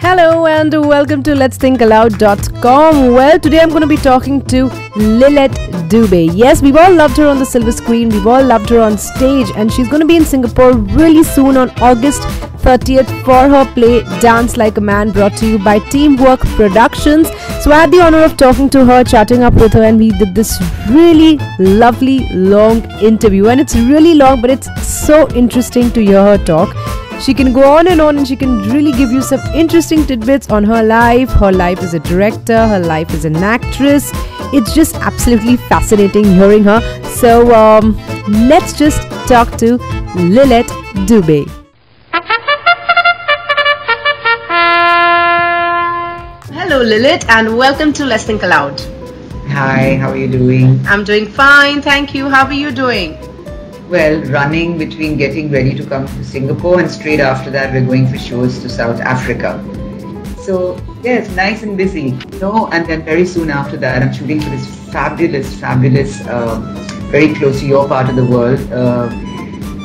Hello and welcome to letsthinkaloud.com. Well, today I'm going to be talking to Lillete Dubey. Yes, we've all loved her on the silver screen. We've all loved her on stage, and she's going to be in Singapore really soon on August 30th for her play Dance Like a Man, brought to you by Teamwork Productions. So I had the honor of talking to her, chatting up with her, and we did this really lovely long interview. And it's really long, but it's so interesting to hear her talk. She can go on, and she can really give you some interesting tidbits on her life as a director, her life as an actress. It's just absolutely fascinating hearing her. So let's just talk to Lillete Dubey. Hello Lillete, and welcome to Let's Think Aloud. Hi, how are you doing? I'm doing fine, thank you. How are you doing? Well, running between getting ready to come to Singapore, and straight after that we're going for shows to South Africa. So yes, nice and busy. And then very soon after that I'm shooting for this fabulous, very close to your part of the world,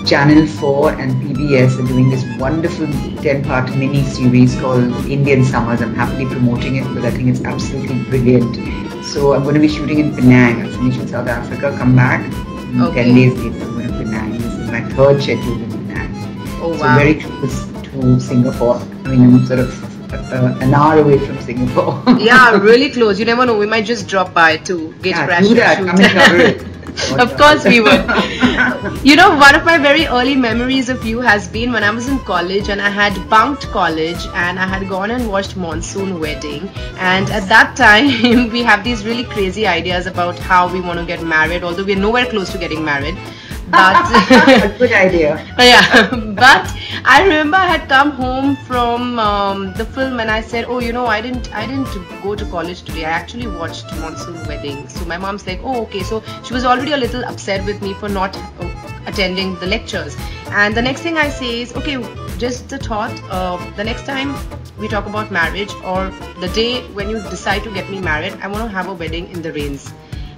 Channel 4 and PBS are doing this wonderful 10-part mini-series called Indian Summers. I'm happily promoting it because I think it's absolutely brilliant. So I'm going to be shooting in Penang. I'll finish in South Africa, come back, and 10 days later I'm going to Penang. This is my third schedule in Penang. Oh, wow. So very close to Singapore. I mean, I'm sort of an hour away from Singapore. Yeah, really close. You never know. We might just drop by to get crash. Do that. Come and cover it. Of course we would. One of my very early memories of you has been when I was in college and I had bunked college and I had gone and watched Monsoon Wedding, and at that time we have these really crazy ideas about how we want to get married, although we're nowhere close to getting married. But good idea. Yeah, but I remember I had come home from the film and I said, I didn't go to college today. I actually watched Monsoon Wedding. So my mom's like, oh, okay. So she was already a little upset with me for not attending the lectures. And the next thing I say is, okay, just a thought. The next time we talk about marriage, or the day when you decide to get me married, I want to have a wedding in the rains.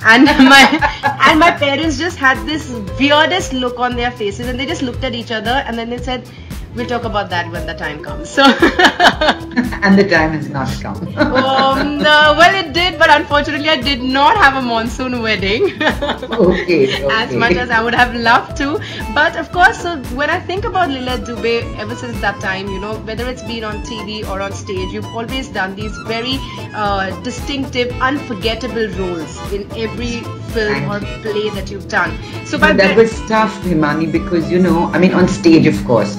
And my parents just had this weirdest look on their faces, and they just looked at each other and then they said, we'll talk about that when the time comes. So and the time has not come. No, well, it did, but unfortunately I did not have a monsoon wedding. Okay. As much as I would have loved to. But of course, so when I think about Lillete Dubey, ever since that time, whether it's been on TV or on stage, you've always done these very distinctive, unforgettable roles in every film or play that you've done. So that was tough, Himani, because on stage, of course,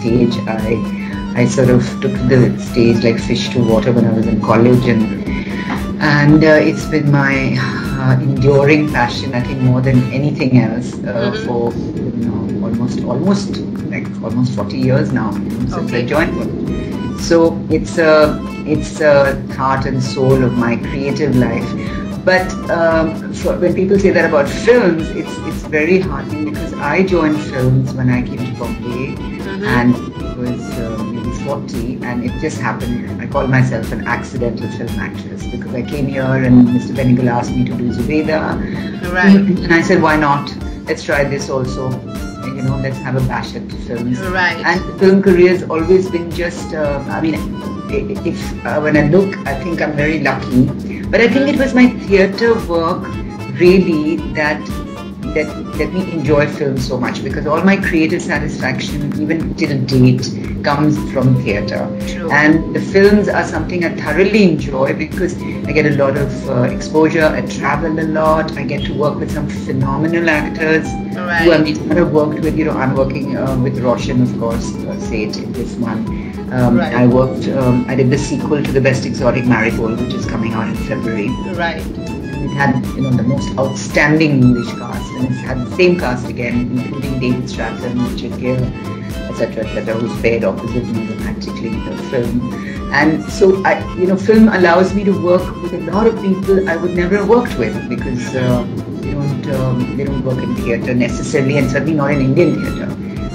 I sort of took to the stage like fish to water when I was in college, and it's been my enduring passion, I think, more than anything else, for almost 40 years now since I joined college. So it's a heart and soul of my creative life. But when people say that about films, it's very heartening, because I joined films when I came to Bombay, and it was maybe 40, and it just happened. I call myself an accidental film actress, because I came here and Mr. Benegal asked me to do Zubeda, right. And I said, why not? Let's try this also. Let's have a bash at films. Right. And film career has always been just, when I look, I think I'm very lucky. But I think it was my theatre work really that let me enjoy film so much, because all my creative satisfaction, even till date, comes from theatre. True. And the films are something I thoroughly enjoy, because I get a lot of exposure, I travel a lot, I get to work with some phenomenal actors who I've worked with. I'm working with Roshan, of course, Seth in this one. I did the sequel to The Best Exotic Marigold, which is coming out in February. Right. It had the most outstanding English cast, and it's had the same cast again, including David Stratton, Richard Gere, etc., who's paired opposite me romantically in the film. And so film allows me to work with a lot of people I would never have worked with, because they don't work in theatre necessarily, and certainly not in Indian theatre.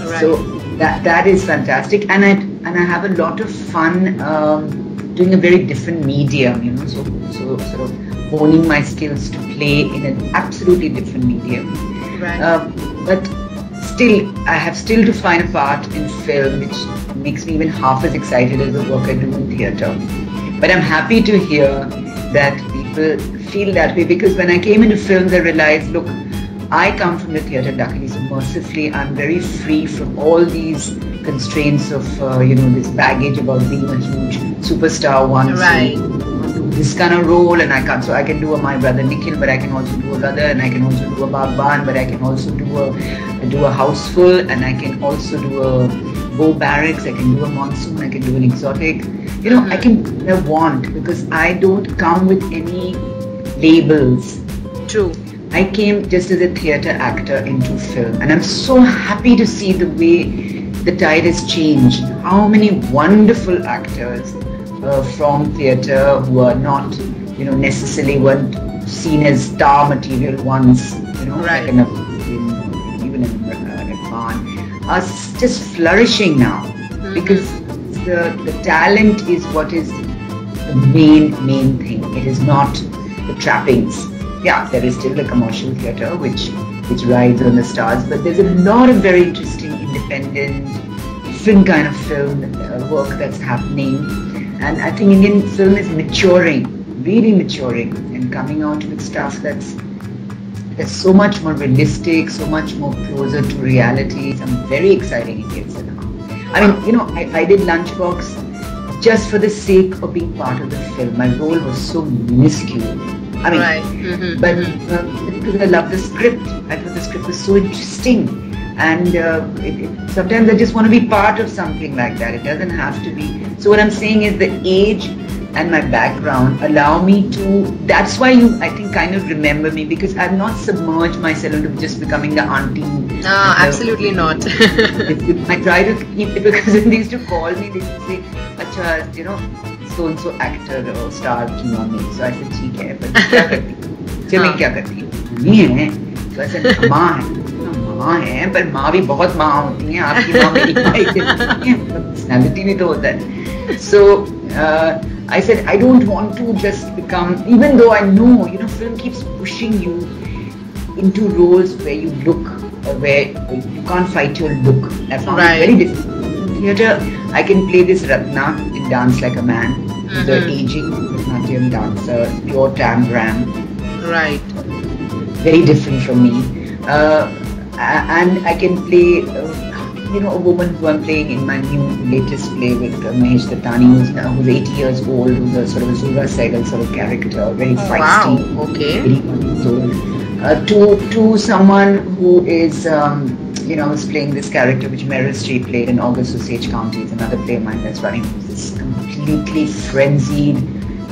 Right. So that is fantastic, and I have a lot of fun doing a very different medium, so sort of honing my skills to play in an absolutely different medium. Right. But still, I have to find a part in film which makes me even half as excited as the work I do in theatre. But I'm happy to hear that people feel that way, because when I came into films, I realized, look, I come from the theatre, luckily, so mercifully, I'm very free from all these constraints of, this baggage about being a huge superstar once. Right. This kind of role, and I can't. So I can do a My Brother Nikhil, but I can also do a Brother, and I can also do a Bagban, but I can also do a Houseful, and I can also do a Beau Barracks. I can do a Monsoon. I can do an Exotic. I can do what I want, because I don't come with any labels. True. I came just as a theatre actor into film, and I'm so happy to see the way the tide has changed. How many wonderful actors from theatre who are not, necessarily weren't seen as star material once, right. like even in Rahman, are just flourishing now, because the talent is what is the main thing. It is not the trappings. Yeah, there is still the commercial theatre which rides on the stars, but there's a lot of very interesting, independent, different kind of film work that's happening. And I think Indian film is maturing, really maturing, and coming out with stuff that's so much more realistic, so much more closer to reality. Some very exciting Indian cinema. I mean, I did Lunchbox just for the sake of being part of the film. My role was so minuscule. I mean, right. But because I love the script, I thought the script was so interesting, and sometimes I just want to be part of something like that. It doesn't have to be. So what I'm saying is the age and my background allow me to. That's why you, I think, kind of remember me, because I've not submerged myself into just becoming the auntie. No, absolutely not. I try to keep it, because when they used to call me, they used to say, "Acha, so-and-so actor or star की mummy." So I said, ठीक है, but क्या करती हूँ? मैं क्या करती हूँ? नहीं है. So I said, माँ है, पर माँ भी बहुत माँ होती हैं. आपकी माँ मेरी माँ एक नहीं है. Personality भी तो होता है. So I said, I don't want to just become, even though I know, film keeps pushing you into roles where you look, where you can't fight your look. I found it very difficult. Theatre, I can play this Ratna in Dance Like a Man, the aging Natyam dancer, pure Tambram. Right. Very different from me. And I can play, a woman who I'm playing in my new latest play with Mahesh Dattani, who's 80 years old, who's a sort of a Zura Sehgal sort of character, very feisty. Wow, okay. Very wonderful. To someone who is, was playing this character which Meryl Streep played in August Osage County. It's another play of mine that's running. This completely frenzied,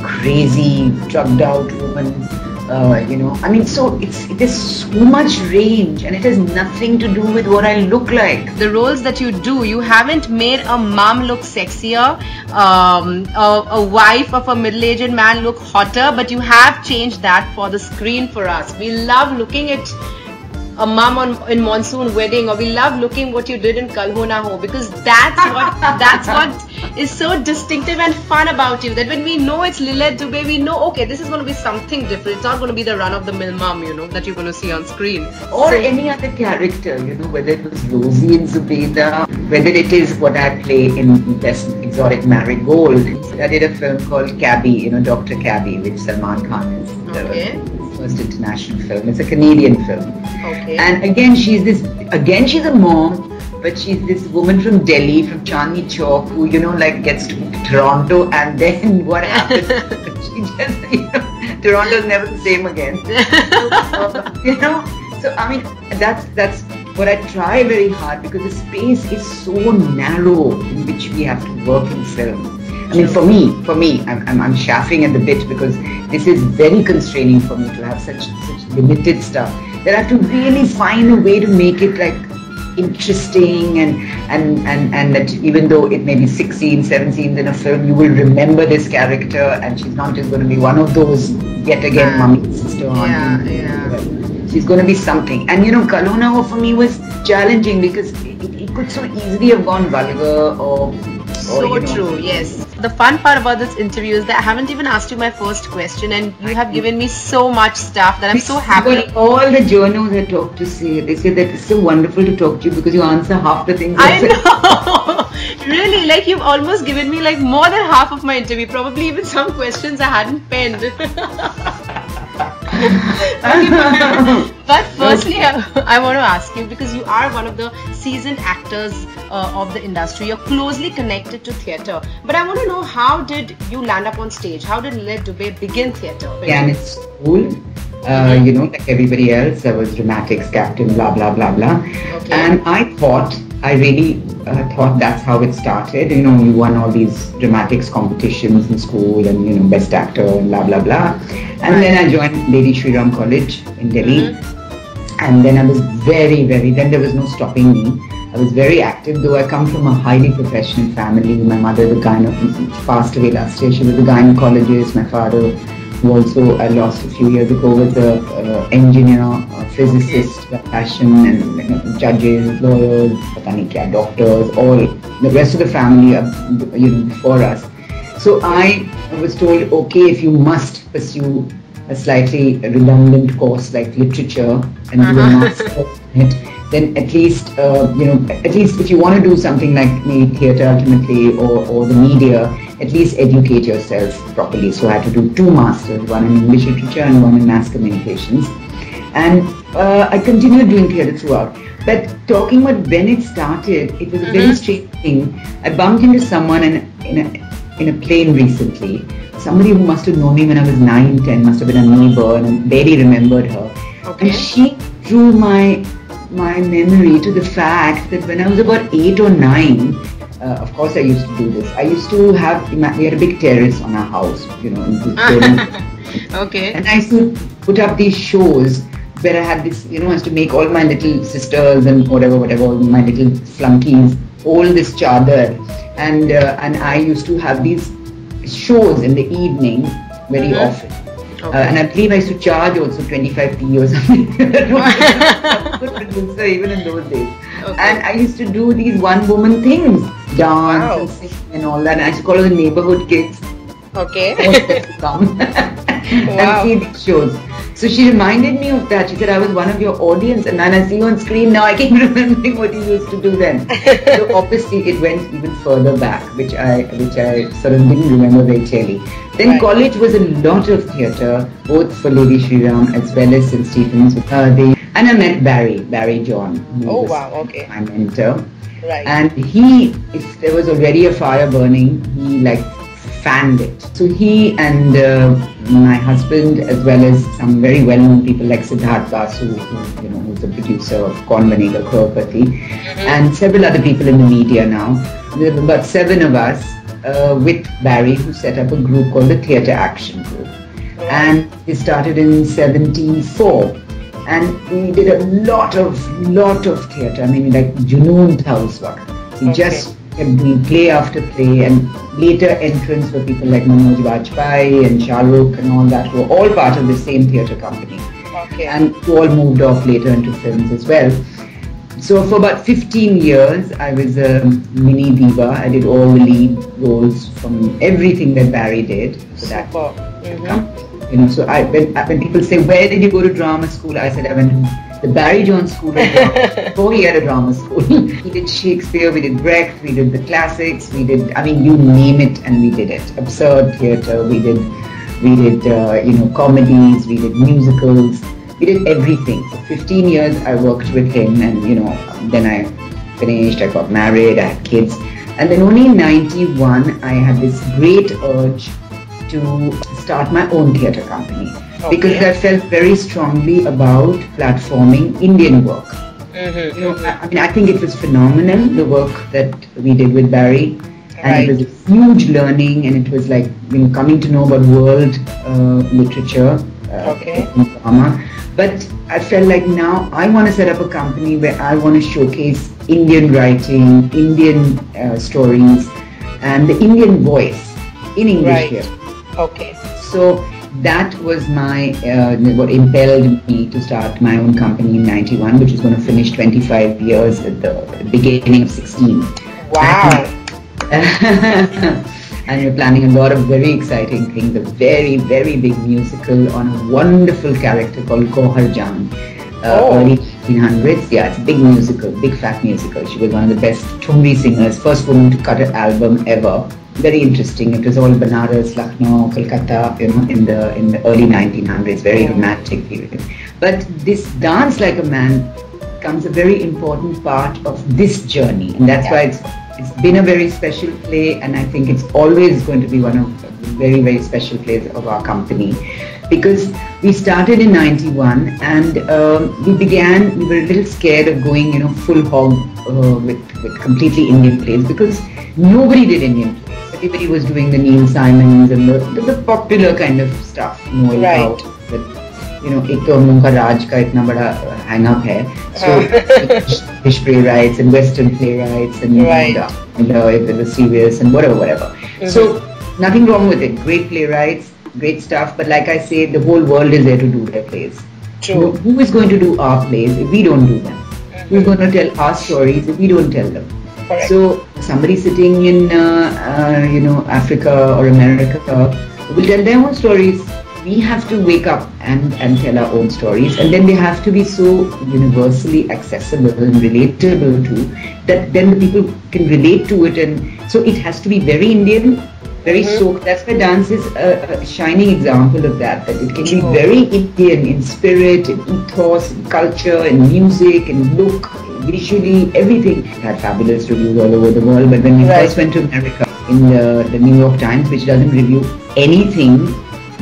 crazy, drugged out woman. So there's so much range, and it has nothing to do with what I look like. The roles that you do, you haven't made a mom look sexier, a wife of a middle-aged man look hotter, but you have changed that for the screen for us. We love looking at a mom in Monsoon Wedding, or we love looking what you did in Kal Ho Na Ho, because that's what is so distinctive and fun about you, that when we know it's Lillete Dubey, we know, okay, this is going to be something different. It's not going to be the run-of-the-mill mom, that you're going to see on screen. Or any other character, whether it was Rosie in Zubeda, whether it is what I play in Best Exotic Marigold. I did a film called Cabby, Dr. Cabby, which Salman Khan is. Okay. First international film. It's a Canadian film. Okay. And again, she's a mom, but she's this woman from Delhi, from Chandni Chowk, who, gets to Toronto, and then what happens? She just, Toronto's never the same again. So I mean, that's what I try very hard, because the space is so narrow in which we have to work in film. I mean, for me, I'm chaffing at the bit, because this is very constraining for me to have such limited stuff, that I have to really find a way to make it like interesting, and that even though it may be 6 scenes, 7 scenes in a film, you will remember this character, and she's not just going to be one of those yet again mummy, sister, auntie. She's going to be something. And Kal Ho Na Ho for me was challenging, because it could so easily have gone vulgar or so true, yes. The fun part about this interview is that I haven't even asked you my first question, and you have given me so much stuff that I'm so happy. All the journals I talk to say, they say that it's so wonderful to talk to you, because you answer half the things I know. Really, like you've almost given me like more than half of my interview. Probably even some questions I hadn't penned. But firstly, I want to ask you, because you are one of the seasoned actors of the industry. You're closely connected to theatre. But I want to know, how did you land up on stage? How did Lillete Dubey begin theatre? Yeah, and it's school. You know, like everybody else, I was dramatics captain, blah, blah, blah, blah. Okay. And I really thought that's how it started. You know, you won all these dramatics competitions in school and, you know, best actor and blah, blah, blah. And then I joined Lady Shri Ram College in Delhi. And then I was then there was no stopping me. I was very active, though I come from a highly professional family. My mother, passed away last year. She was a gynecologist. My father, who also I lost a few years ago, was a engineer, a physicist by passion, and you know, judges, lawyers, doctors, all the rest of the family, you know, before us. So I was told, okay, if you must pursue a slightly redundant course like literature and do a master's in it, then at least, you know, at least if you want to do something like maybe theatre ultimately or the media, at least educate yourself properly. So I had to do 2 masters, one in English literature and one in mass communications. And I continued doing theatre throughout. But talking about when it started, it was a very strange thing. I bumped into someone in a plane recently. Somebody who must have known me when I was 9, 10, must have been a neighbor, and I barely remembered her. Okay. And she drew my memory to the fact that when I was about 8 or 9, of course I used to do this. I used to have, we had a big terrace on our house, you know, in this building. Okay. And I used to put up these shows where I had this, you know, I used to make all my little sisters and whatever, my little flunkies, hold this chadar. And I used to have these shows in the evening very often. Okay. And I believe I used to charge also 25p or something. Good producer even in those days. Okay. And I used to do these one-woman things, dance and sing and all that. And I used to call the neighborhood kids. Okay. To come and see these shows. So she reminded me of that. She said, I was one of your audience, and then I see you on screen now. I keep remembering what you used to do then. So obviously it went even further back, which I sort of didn't remember very clearly. Then college was a lot of theatre, both for Lady Shri Ram as well as St. Stephen's. And I met Barry John, who was my mentor. Right. And he, if there was already a fire burning, he like fanned it. So he and my husband, as well as some very well-known people like Siddharth Basu, who, you know, who's the producer of Kaun Banega Crorepati, and several other people in the media now. There were about 7 of us with Barry, who set up a group called the Theatre Action Group. And it started in 74. And we did a lot of theatre. I mean, like Junoon tha us waqt. We just kept doing play after play, and later entrants were people like Manoj Vajpayee and Shah Rukh and all that, who were all part of the same theatre company. Okay. And who all moved off later into films as well. So for about 15 years, I was a mini diva. I did all the lead roles from everything that Barry did. So that, you know, so when people say, where did you go to drama school? I said, I went to the Barry John School of Drama. Before he had a drama school. We did Shakespeare, we did Brecht, we did the classics, we did, I mean, you name it, and we did it. Absurd theatre, we did you know, comedies, we did musicals, we did everything. For 15 years I worked with him, and you know, then I finished, I got married, I had kids. And then only in 91 I had this great urge to start my own theatre company, because I felt very strongly about platforming Indian work. You know, I mean, I think it was phenomenal, the work that we did with Barry, and it was a huge learning, and it was like, you know, coming to know about world literature and drama. But I felt like now I want to set up a company where I want to showcase Indian writing, Indian stories, and the Indian voice in English here. So that was my what impelled me to start my own company in 91, which is going to finish 25 years at the beginning of 16. Wow. And we're planning a lot of very exciting things, a very, very big musical on a wonderful character called Gohar Jan, early 1900s. Yeah, it's a big musical, big fat musical. She was one of the best Thumri singers, first woman to cut an album ever. Very interesting. It was all Banaras, Lucknow, Kolkata, in the early 1900s. Very romantic period. But this Dance Like a Man becomes a very important part of this journey, and that's why it's been a very special play, and I think it's always going to be one of the very, very special plays of our company, because we started in 91 and we were a little scared of going, full hog with completely Indian plays, because nobody did Indian plays. Everybody was doing the Neil Simons and the popular kind of stuff, about that. एक तो हम लोगों का राज का इतना बड़ा hang up है, so British playwrights and Western playwrights and the serious and whatever. So nothing wrong with it. Great playwrights, great stuff. But like I say, the whole world is there to do their plays. True. Who is going to do our plays if we don't do them? Who's going to tell our stories if we don't tell them? Correct. So somebody sitting in Africa or America will tell their own stories. We have to wake up and tell our own stories, and then they have to be so universally accessible and relatable too, that then the people can relate to it, and so it has to be very Indian, very soaked. That's why dance is a shining example of that it can be very Indian in spirit, in ethos, in culture, in music, in look, visually, everything. It had fabulous reviews all over the world, but when we first went to America, in the New York Times, which doesn't review anything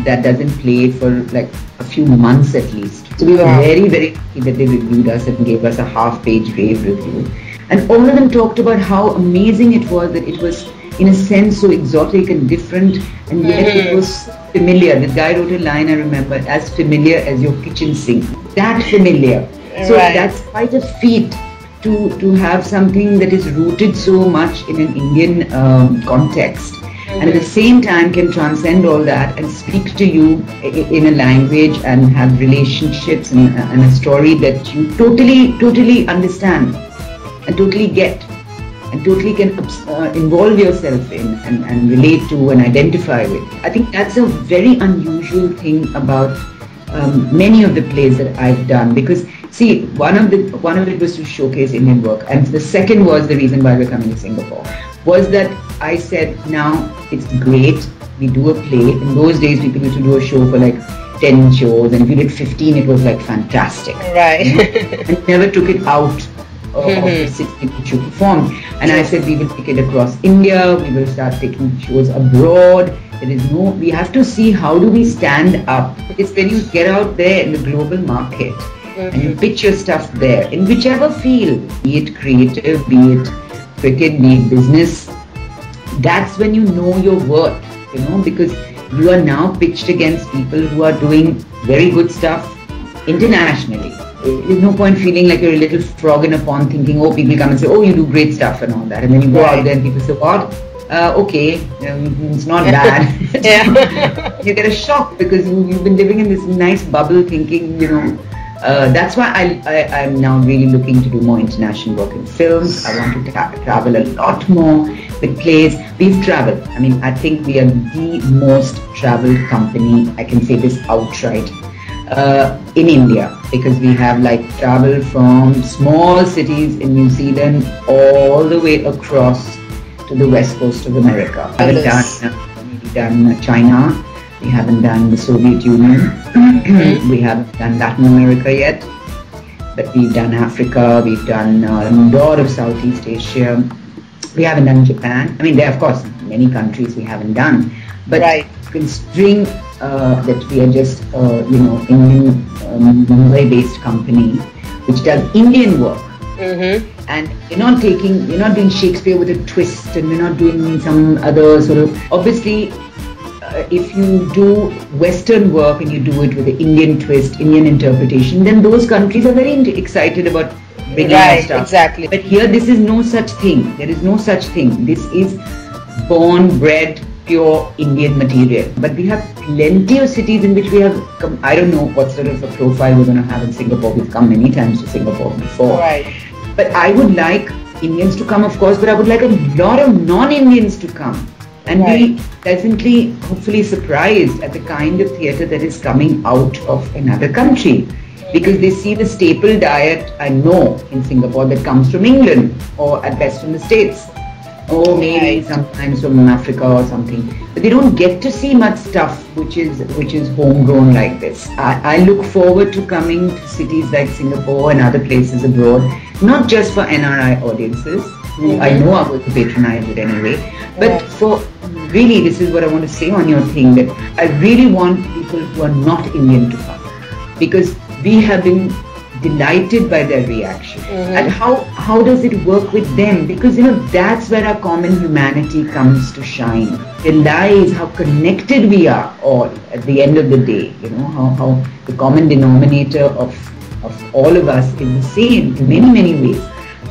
that doesn't play for like a few months at least. So we were very, very lucky that they reviewed us and gave us a half-page rave review. And all of them talked about how amazing it was, that it was in a sense so exotic and different, and yet it was familiar. The guy wrote a line, I remember, as familiar as your kitchen sink. That familiar. So that's quite a feat to have something that is rooted so much in an Indian context. And at the same time can transcend all that and speak to you in a language and have relationships and a story that you totally understand and totally get and totally can involve yourself in and relate to and identify with. I think that's a very unusual thing about many of the plays that I've done, because see, one of it was to showcase Indian work, and the second was the reason why we're coming to Singapore, was that I said, now it's great, we do a play. In those days, people used to do a show for like 10 shows, and if you did 15, it was like fantastic. Right. And never took it out of the 16 which you performed. And I said, we will take it across India, we will start taking shows abroad. We have to see how do we stand up. It's when you get out there in the global market and you pitch your stuff there, in whichever field, be it creative, be it cricket, be it business, that's when you know your worth, because you are now pitched against people who are doing very good stuff internationally. There's no point feeling like you're a little frog in a pond thinking, oh, people come and say, oh, you do great stuff and all that. And then you go out there and people say, what? Okay, it's not bad. You get a shock because you've been living in this nice bubble thinking, that's why I'm now really looking to do more international work in films. I want to travel a lot more with plays. We've traveled. I mean, I think we are the most traveled company. I can say this outright in India, because we have travel from small cities in New Zealand all the way across to the west coast of America. We haven't done China. We haven't done the Soviet Union. We haven't done Latin America yet, but we've done Africa. We've done a lot of Southeast Asia. We haven't done Japan. I mean, there are, of course, many countries we haven't done. But considering that we are just, Indian, Mumbai-based company which does Indian work, and we're not doing Shakespeare with a twist, and we're not doing some other sort of, obviously, if you do Western work and you do it with an Indian twist, Indian interpretation, then those countries are very excited about bringing our stuff. Exactly. But here, this is no such thing. There is no such thing. This is born, bred, pure Indian material. But we have plenty of cities in which we have come. I don't know what sort of a profile we're going to have in Singapore. We've come many times to Singapore before. Right. But I would like Indians to come, of course, but I would like a lot of non-Indians to come and be pleasantly, hopefully surprised at the kind of theatre that is coming out of another country. because they see the staple diet, I know, in Singapore that comes from England or at best from the States. Or maybe sometimes from Africa or something, but they don't get to see much stuff which is homegrown like this. I look forward to coming to cities like Singapore and other places abroad, not just for NRI audiences, who I know are going to patronize it anyway, but for really, this is what I want to say on your thing, that I really want people who are not Indian to come, because we have been delighted by their reaction. And how does it work with them? Because that's where our common humanity comes to shine. Realize how connected we are all at the end of the day. How the common denominator of all of us is the same in many ways.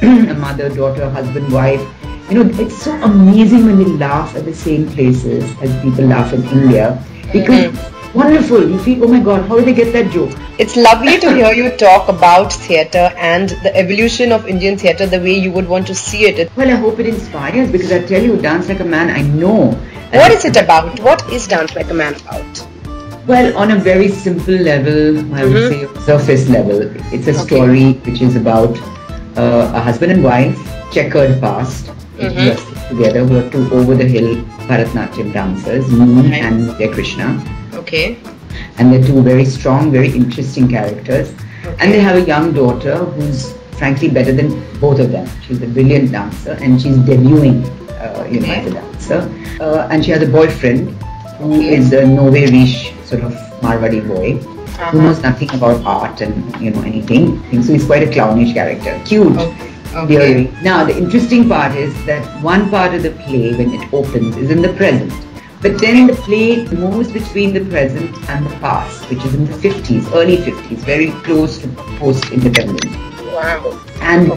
A mother, daughter, husband, wife. It's so amazing when we laugh at the same places as people laugh in India, because wonderful. You feel, oh my God, how did they get that joke? It's lovely to hear you talk about theatre and the evolution of Indian theatre the way you would want to see it. Well, I hope it inspires, because I tell you, Dance Like a Man, I know. What is it about? What is Dance Like a Man about? Well, on a very simple level, I would say surface level, it's a story which is about a husband and wife, checkered past, who are still together, who are two over-the-hill Bharatanatyam dancers, Moon and Jai Krishna. Okay. And they're two very strong, very interesting characters. And they have a young daughter who's frankly better than both of them. She's a brilliant dancer, and she's debuting, as a dancer. And she has a boyfriend who is a Nowe-rish sort of Marwadi boy, who knows nothing about art and anything. So he's quite a clownish character, cute. Okay. Now the interesting part is that one part of the play, when it opens, is in the present. But then the play moves between the present and the past, which is in the 50s, early 50s, very close to post-independence. Wow. And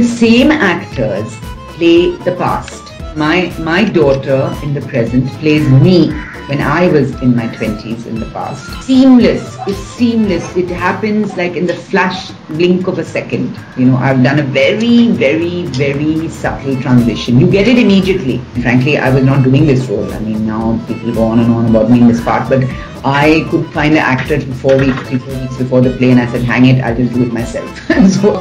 the same actors play the past. My daughter in the present plays me when I was in my 20s in the past. Seamless. It's seamless. It happens like in the flash blink of a second. I've done a very, very, very subtle transition. You get it immediately. Frankly, I was not doing this role. I mean, now people go on and on about me in this part, but I could find an actor 4 weeks, 3 weeks before the play, and I said, hang it, I'll just do it myself. So,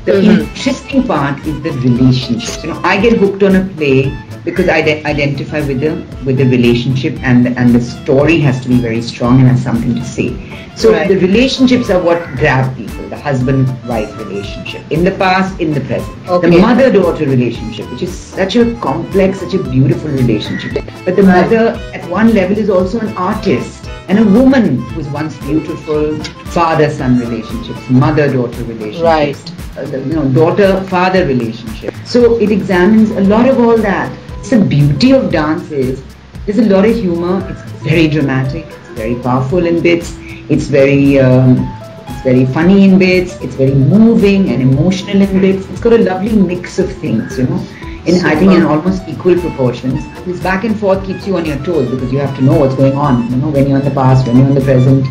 the interesting part is the relationships. I get hooked on a play because I identify with the relationship, and the story has to be very strong and has something to say. So the relationships are what grab people. The husband-wife relationship in the past, in the present. The mother-daughter relationship, which is such a complex, such a beautiful relationship. But the mother at one level is also an artist and a woman who was once beautiful. Father-son relationships, mother-daughter relationships. Daughter-father relationship. So it examines a lot of all that. The beauty of dance is there's a lot of humor. It's very dramatic. It's very powerful in bits. It's very funny in bits. It's very moving and emotional in bits. It's got a lovely mix of things, I think in almost equal proportions. This back and forth keeps you on your toes, because you have to know what's going on. When you're in the past, when you're in the present.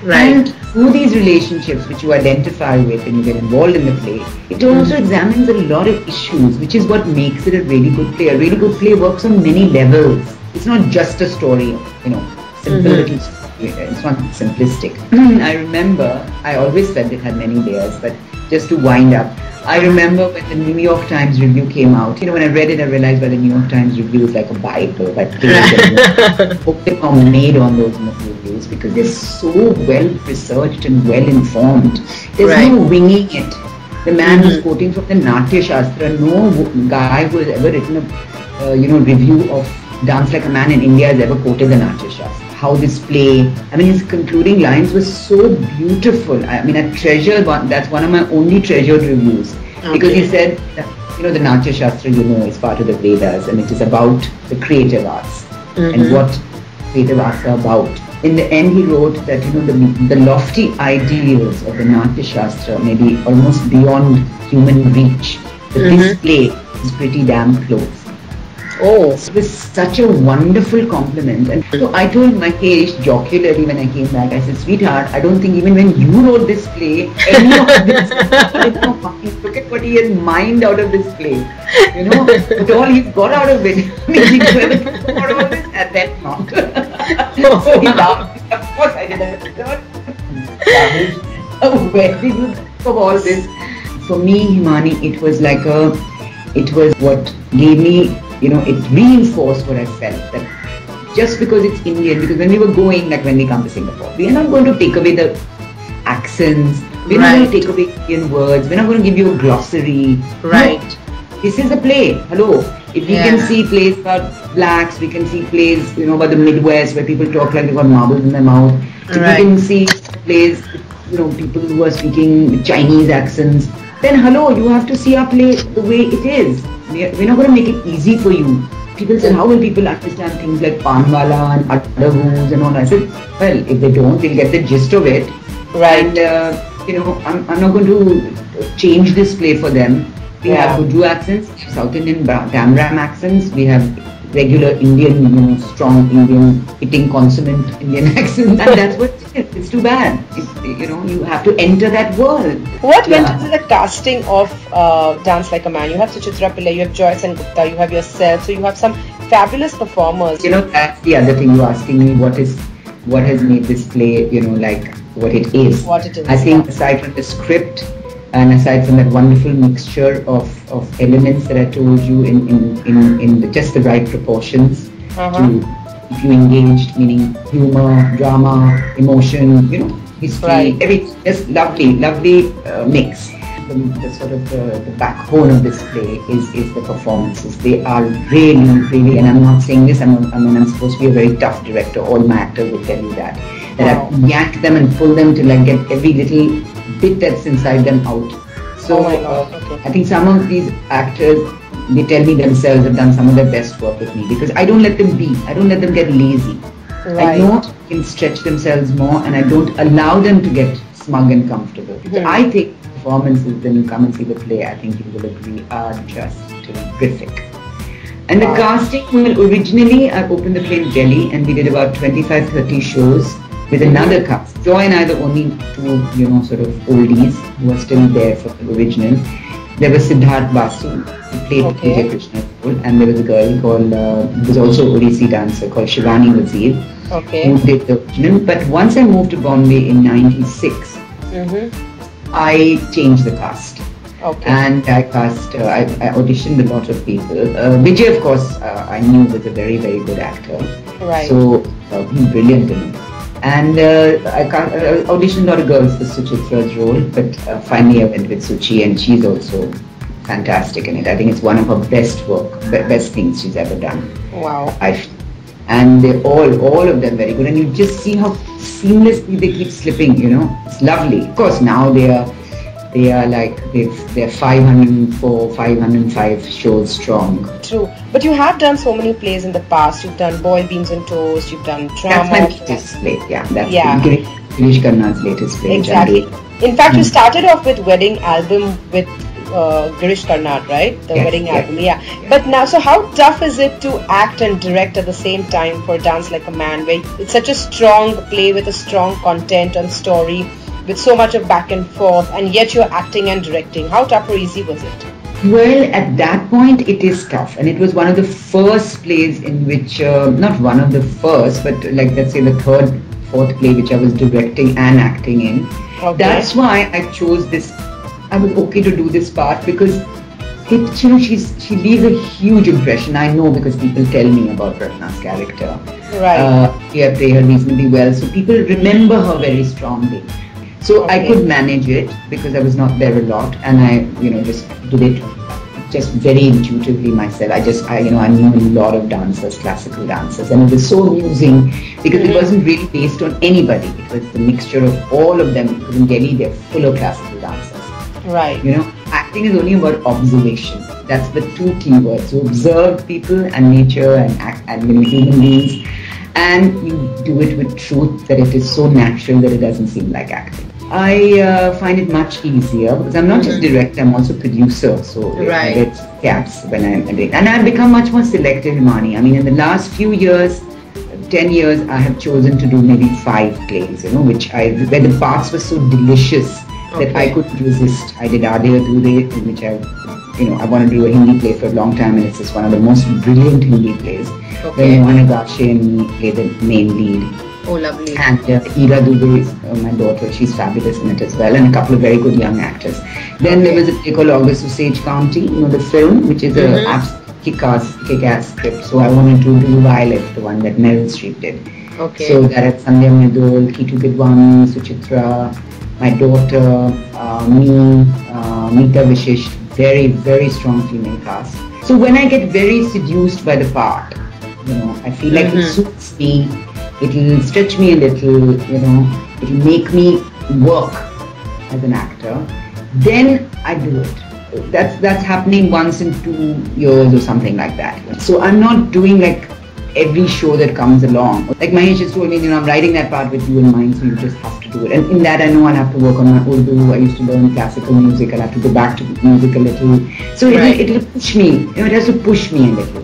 And through these relationships which you identify with and you get involved in the play, it also examines a lot of issues, which is what makes it a really good play. A really good play works on many levels. It's not just a story, simple little story. It's not simplistic. I remember, I always felt it had many layers, but just to wind up, I remember when the New York Times review came out. When I read it, I realized that the New York Times review is like a Bible. But they are made on those reviews because they're so well researched and well informed. There's no winging it. The man who's quoting from the Natya Shastra, no guy who has ever written a review of Dance Like a Man in India has ever quoted the Natya Shastra. How this play, his concluding lines were so beautiful. I treasure one. That's one of my only treasured reviews, because he said that, the Natya Shastra, is part of the Vedas, and it is about the creative arts and what creative arts are about. In the end, he wrote that the lofty ideals of the Natya Shastra may be almost beyond human reach, but this play is pretty damn close. It was such a wonderful compliment. And so I told Mahesh jocularly when I came back, I said, sweetheart, I don't think even when you wrote this play, any of this, look at what he has mined out of this play. But all he's got out of it. He never got out of it, and then not. So he laughed. Of course I did that. Where did you think of all this? For me, Himani, it was what gave me, it reinforced what I felt, that just because it's Indian, because when we were going, like when we come to Singapore, we are not going to take away the accents, we're not going to take away Indian words, we're not going to give you a glossary. Right. No, this is a play. Hello. If we can see plays about blacks, we can see plays, about the Midwest where people talk like they've got marbles in their mouth. If we can see plays, people who are speaking Chinese accents, then hello, you have to see our play the way it is. We're not going to make it easy for you. People say, how will people understand things like Panwala and Adavus and all that? I said, well, if they don't, they'll get the gist of it. Right. And, I'm not going to change this play for them. We have Urdu accents, South Indian Dam accents, we have regular Indian, strong Indian, hitting consonant Indian accents, and that's what it is. It's too bad. You have to enter that world. What went into the casting of Dance Like a Man? You have Suchitra Pillai, you have Joyce and Gupta, you have yourself, so you have some fabulous performers. That's the other thing you're asking me, what has made this play, like what it is. What it is. I think aside from the script, and aside from that wonderful mixture of elements that I told you in just the right proportions, to keep you engaged, meaning humor, drama, emotion, history, everything, just lovely mix. The sort of the backbone of this play is the performances. They are really, really, and I'm not saying this, I'm supposed to be a very tough director. All my actors will tell you that I yank them and pull them to get every little bit that's inside them out. So I think some of these actors, they tell me themselves have done some of their best work with me, because I don't let them get lazy. I know they can stretch themselves more, and I don't allow them to get smug and comfortable. I think performances, when you come and see the play, I think you will agree, are just terrific. And the casting, well, originally I opened the play in Delhi, and we did about 25-30 shows with another cast. Joy and I, the only two, sort of oldies who are still there for the original. There was Siddharth Basu, who played Vijay Krishna's role, and there was a girl called, who was also an Odissi dancer, called Shivani Wazir, who did the original. But once I moved to Bombay in '96, I changed the cast. And I I auditioned a lot of people. Vijay, of course, I knew was a very, very good actor. So he's brilliant in it. And I auditioned a lot of girls for Suchitra's role, but finally I went with Suchi, and she's also fantastic in it. I think it's one of her best things she's ever done. Wow. And they're all of them very good, and you just see how seamlessly they keep slipping, It's lovely. Of course, now they're 504, 505 shows strong. True. But you have done so many plays in the past. You've done Boiled Beans and Toast, you've done drama. That's my latest play, That's Girish Karnad's latest play. Exactly. In fact, you started off with Wedding Album with Girish Karnad, right? The Wedding Album, But now, so how tough is it to act and direct at the same time for Dance Like a Man, where it's such a strong play with a strong content and story, with so much of back and forth, and yet you're acting and directing? How tough or easy was it? Well, at that point it is tough, and it was one of the first plays in which, not one of the first, but let's say the third, fourth play which I was directing and acting in. That's why I chose this. I was okay to do this part, because she leaves a huge impression. I know, because people tell me about Ratna's character. I play her reasonably well, so people remember her very strongly. So I could manage it, because I was not there a lot, and I, just did it just very intuitively myself. I knew a lot of dancers, classical dancers, and it was so amusing, because it wasn't really based on anybody. It was the mixture of all of them, because in Delhi they're full of classical dancers. Acting is only about observation. That's the two keywords. You observe people and nature and human beings, and you do it with truth, that it is so natural that it doesn't seem like acting. I find it much easier, because I'm not just director, I'm also producer, so I get gaps when I'm doing. And I've become much more selective, Himani. I mean, in the last few years, 10 years, I have chosen to do maybe 5 plays, where the parts were so delicious that I couldn't resist. I did Aadhe Adhure, in which I want to do a Hindi play for a long time, and it's just one of the most brilliant Hindi plays. Where Mohan Agashe and me play the main lead. Oh, lovely. And Lillete Dubey is my daughter. She's fabulous in it as well, and a couple of very good young actors. Then there was a play called August Osage County, the film, which is a kick-ass script. So I wanted to do Violet, the one that Meryl Streep did. Okay. So that had Sandhya Medol, Kitu Kidwani, Suchitra, my daughter, me, Meeta Vishish, very, very strong female cast. So when I get very seduced by the part, I feel like it suits me, it'll stretch me a little, it'll make me work as an actor, then I do it. That's happening once in 2 years or something like that. So I'm not doing like every show that comes along. Like Mahesh just told me, I'm writing that part with you in mind, so you just have to do it. And in that I know I'll have to work on my Urdu. I used to learn classical music. I'll have to go back to music a little. So it'll push me. It has to push me a little.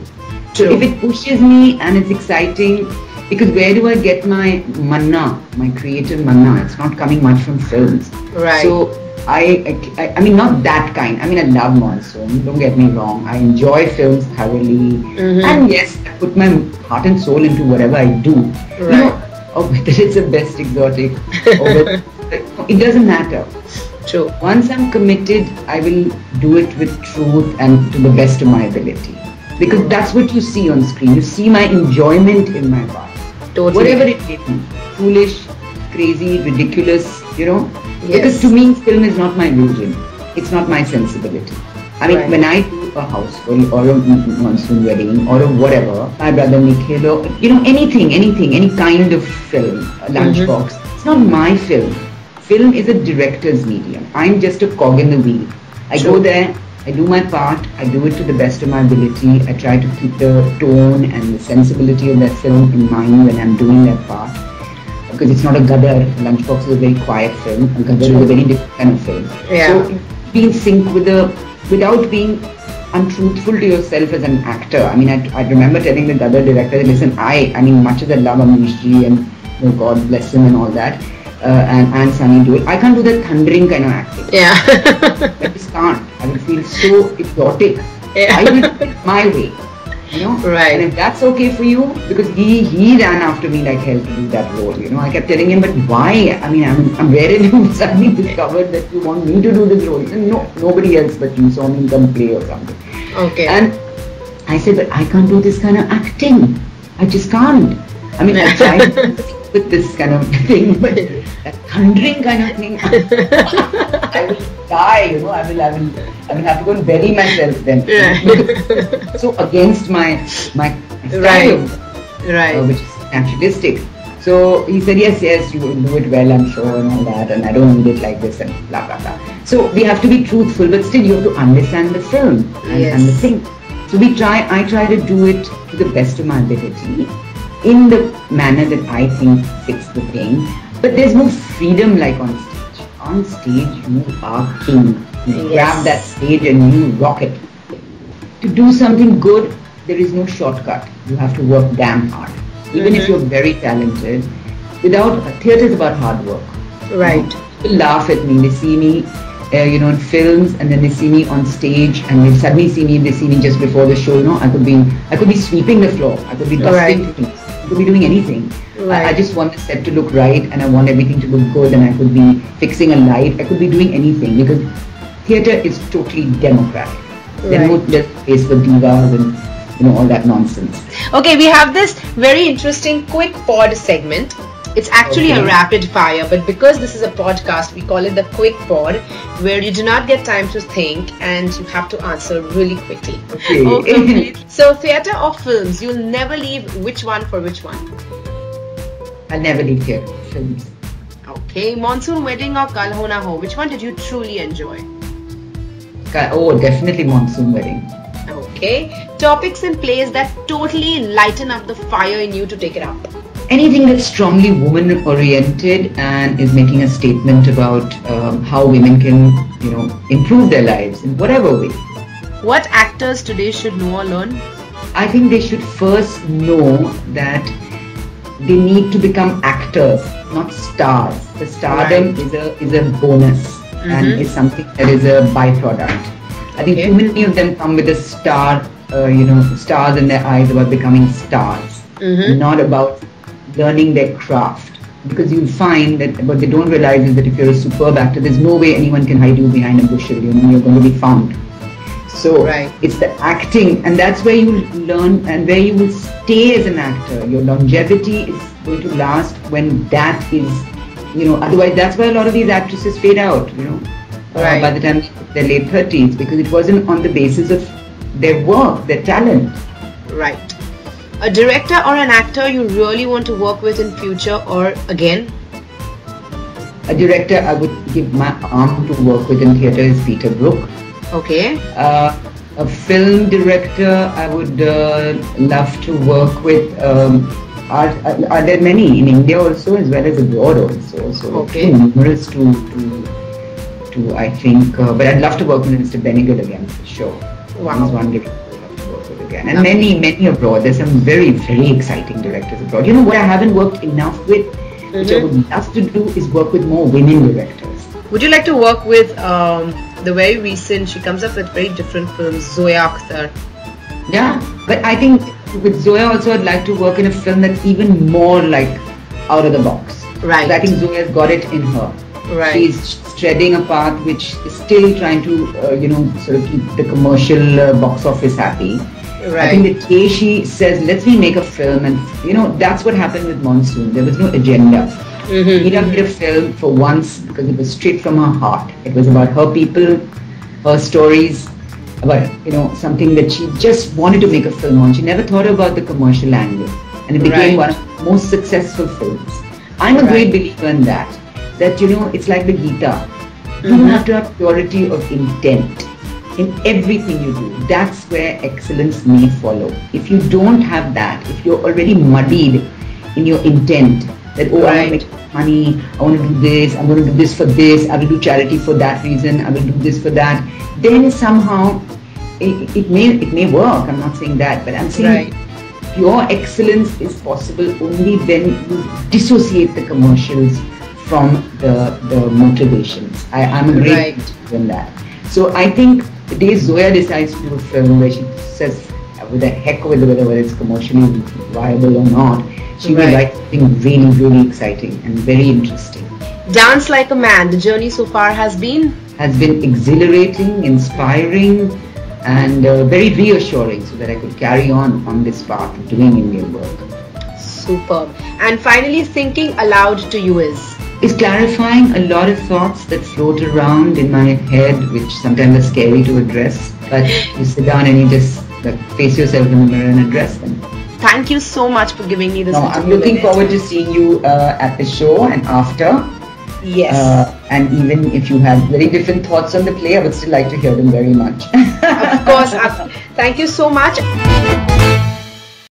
So if it pushes me and it's exciting, because where do I get my manna, my creative manna? It's not coming much from films. Right. So I mean, not that kind. I mean, I love monsoon. Don't get me wrong. I enjoy films thoroughly, and yes, I put my heart and soul into whatever I do. Right. Or whether it's the best exotic, or whether, it doesn't matter. True. Once I'm committed, I will do it with truth and to the best of my ability. Because that's what you see on screen. You see my enjoyment in my part. Totally. Whatever it may be, foolish, crazy, ridiculous, Yes. Because to me, film is not my religion. It's not my sensibility. I mean, when I do a houseful or a monsoon wedding or a whatever, my brother Nikhil or, anything, any kind of film, a lunchbox, it's not my film. Film is a director's medium. I'm just a cog in the wheel. I go there, I do my part, I do it to the best of my ability. I try to keep the tone and the sensibility of that film in mind when I'm doing that part. Because it's not a Gadar. Lunchbox is a very quiet film. A Gadar is a very different kind of film. Yeah. So be in sync with without being untruthful to yourself as an actor. I mean, I remember telling the Gadar director, listen, I mean, much as I love Amish ji and God bless him and all that, and Sunny Deol, I can't do that thundering kind of acting. Yeah. I just can't. I will feel so exotic. Yeah. I will do it my way. Right. And if that's okay for you, because he ran after me like hell to do that role, I kept telling him, but why? I mean, I'm where have you suddenly discovered that you want me to do this role? He said, no, nobody else but you saw me in some play or something. Okay. And I said, but I can't do this kind of acting. I just can't. I mean, I tried with this kind of thing, but that thundering kind of thing, I will die, I will have to go and bury myself then. So against my style, which is naturalistic. So he said, yes, you will do it well, I'm sure, and all that, and I don't need it like this and blah, blah, blah. So we have to be truthful, but still you have to understand the film and the thing. So I try to do it to the best of my ability, in the manner that I think fits the thing. But there's no freedom like on stage. On stage, you are king. You grab that stage and you rock it. To do something good, there is no shortcut. You have to work damn hard. Even if you're very talented, theatre is about hard work. Right. People laugh at me. They see me, in films, and then they see me on stage, and they suddenly see me just before the show. I could be sweeping the floor. I could be dusting things. I could be doing anything. Right. I just want the set to look right, and I want everything to look good, and I could be fixing a light. I could be doing anything, because theatre is totally democratic. There's no place for divas and all that nonsense. Okay, we have this very interesting quick pod segment. It's actually a rapid fire, but because this is a podcast, we call it the quick pod, where you do not get time to think and you have to answer really quickly. Okay. So theatre or films, you'll never leave which one for which one? I'll never leave theatre. Films. Okay, Monsoon Wedding or Kal Ho Na Ho, which one did you truly enjoy? Oh, definitely Monsoon Wedding. Okay, topics and plays that totally lighten up the fire in you to take it up. Anything that's strongly woman oriented and is making a statement about how women can, improve their lives in whatever way. What actors today should know or learn? I think they should first know that they need to become actors, not stars. The stardom is a bonus and is something that is a byproduct. I think too many of them come with a stars in their eyes about becoming stars, not about learning their craft. Because you'll find that what they don't realize is that if you're a superb actor, there's no way anyone can hide you behind a bushel. You know, you're going to be found. So it's the acting, and that's where you learn and where you will stay as an actor. Your longevity is going to last when that is, you know, otherwise that's why a lot of these actresses fade out, you know, by the time they're late 30s, because it wasn't on the basis of their work, their talent. Right. A director or an actor you really want to work with in future, or again? A director I would give my arm to work with in theatre is Peter Brook. Okay. A film director I would love to work with. Are there many in India also as well as abroad also? So numerous to I think. But I'd love to work with Mr. Benigal again for sure. Wow. He's one director I'd love to work with again. And many abroad. There's some very exciting directors abroad. You know what I haven't worked enough with, which I would love to do, is work with more women directors. Would you like to work with the very recent, she comes up with very different films, Zoya Akhtar? Yeah, but I think with Zoya also I'd like to work in a film that's even more like out of the box. Right. So I think Zoya's got it in her. Right. She's treading a path which is still trying to, you know, sort of keep the commercial box office happy. Right. I think the day she says, let's make a film, and you know, that's what happened with Monsoon. There was no agenda. Meera made a film for once because it was straight from her heart. It was about her people, her stories, about, you know, something that she just wanted to make a film on. She never thought about the commercial angle, and it became one of the most successful films. I'm a great believer in that you know, it's like the Gita. You have to have purity of intent in everything you do. That's where excellence may follow. If you don't have that, if you're already muddied in your intent, that I want to make money, I want to do this, I'm going to do this for this, I will do charity for that reason, I will do this for that, then somehow it may work. I'm not saying that, but I'm saying pure excellence is possible only when you dissociate the commercials from the motivations. I'm a great believer in that. So I think the day Zoya decides to do a film where she says, with the heck with whether it's commercially viable or not, she will write something really exciting and very interesting. Dance Like a Man, the journey so far has been exhilarating, inspiring, and very reassuring, so that I could carry on this path of doing Indian work. Superb. And finally, thinking aloud to you is clarifying a lot of thoughts that float around in my head, which sometimes are scary to address, but you sit down and you just face yourself in the mirror and address them. Thank you so much for giving me this. I'm looking forward to seeing you at the show and after. Yes. And even if you have very different thoughts on the play, I would still like to hear them very much. Of course. Thank you so much.